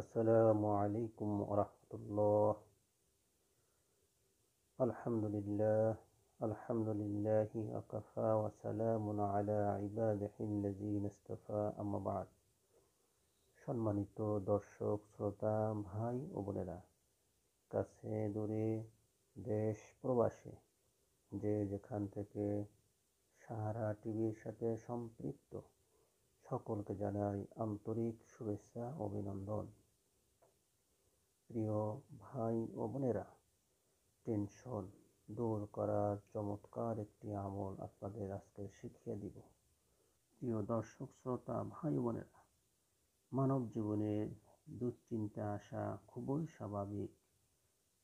আসসালামু আলাইকুম ওরহমতুল্লাহ। আলহামদুলিল্লাহ আলহামদুলিল্লাহি ওয়াকাফা ওয়া সালামুন আলা ইবাদিহিল্লাযীনা ইসতাফা, আম্মা বা'দ। সম্মানিত দর্শক শ্রোতা ভাই ও বোনেরা, কাছে দূরে, দেশ প্রবাসে, যে যেখান থেকে সাহারা টিভির সাথে সম্পৃক্ত সকলকে জানাই আন্তরিক শুভেচ্ছা ও অভিনন্দন। প্রিয় ভাই ও বোনেরা, টেনশন দূর করার চমৎকার একটি আমল আপনাদের আজকে শিখিয়ে দিব। প্রিয় দর্শক শ্রোতা ভাই বোনেরা, মানব জীবনে দুশ্চিন্তা আসা খুবই স্বাভাবিক।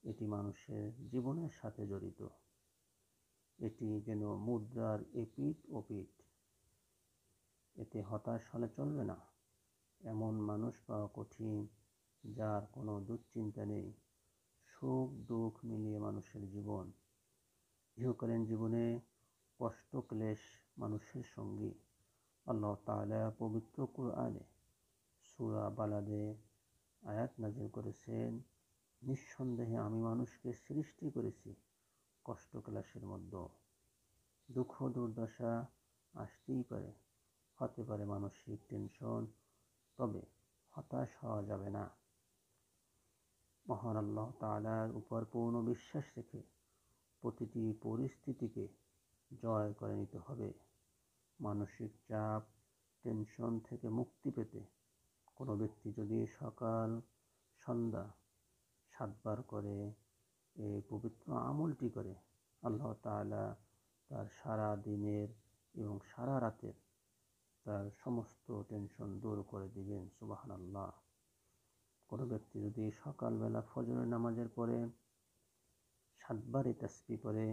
এটি মানুষের জীবনের সাথে জড়িত। এটি যেন মুদ্রার এপিঠ ওপিঠ। এতে হতাশ হলে চলবে না। এমন মানুষ পাওয়া কঠিন যার কোনো দুশ্চিন্তা নেই। সুখ দুঃখ মিলিয়ে মানুষের জীবন। ইহকালীন জীবনে কষ্ট ক্লেশ মানুষের সঙ্গী। আল্লাহ তাআলা পবিত্র কুরআনে সূরা বালাদে আয়াত নাযিল করেছেন, নিঃসন্দেহে আমি মানুষকে সৃষ্টি করেছি কষ্ট ক্লেশের মধ্যে। দুঃখ দুর্দশা আসতেই পারে, হতে পারে মানসিক টেনশন, তবে হতাশ হওয়া যাবে না। মহান আল্লাহ তাআলার উপর পূর্ণ বিশ্বাস রেখে প্রতিটি পরিস্থিতিকে জয় করে নিতে হবে। মানসিক চাপ, টেনশন থেকে মুক্তি পেতে কোনো ব্যক্তি যদি সকাল সন্ধ্যা 7 বার করে এই পবিত্র আমলটি করে, আল্লাহ তাআলা তার সারা দিনের এবং সারা রাতের তার সমস্ত টেনশন দূর করে দিবেন। সুবহানাল্লাহ। কোনো ব্যক্তি যদি সকালবেলা ফজরের নামাজের পরে 7 বারই তাসবিহ পড়ে,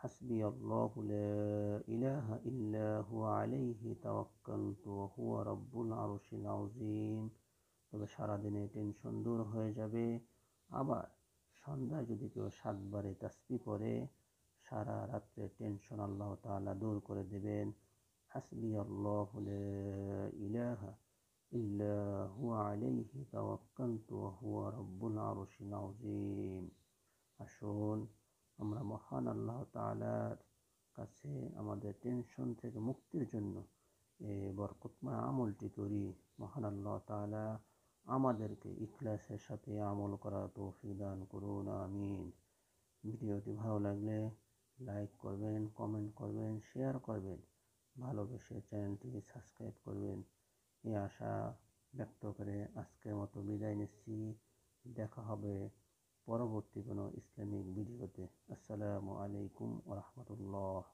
হাসবি আল্লাহু লা ইলাহা ইল্লা হুয়া আলাইহি তাওয়াক্কালতু ওয়া হুয়া রাব্বুল আরশিল আযীম, তবে সারাদিনে টেনশন দূর হয়ে যাবে। আবার সন্ধ্যায় যদি কেউ 7 বারে তাসবিহ পড়ে, সারা রাত্রে টেনশন আল্লাহ তাআলা দূর করে দেবেন। হাসবি আল্লাহু লা ইলাহা ইল্লা হুয়া আলাইহি তাওয়াক্কালতু ওয়া হুয়া রাব্বুল আরশিল আযীম। আসুন আমরা মহান আল্লাহ তাআলার কাছে আমাদের টেনশন থেকে মুক্তির জন্য এই বরকতময় আমলটি করি। মহান আল্লাহ তাআলা আমাদেরকে ইখলাসের সাথে আমল করার তৌফিক দান করুন, আমিন। ভিডিওটি ভালো লাগলে লাইক করবেন, কমেন্ট করবেন, শেয়ার করবেন, ভালোবেসে চ্যানেলটি সাবস্ক্রাইব করবেন। এই আশা ব্যক্ত করে আজকের মতো বিদায় নিচ্ছি। দেখা হবে পরবর্তী কোনো ইসলামিক ভিডিওতে। আসসালামু আলাইকুম ওয়া রাহমাতুল্লাহ।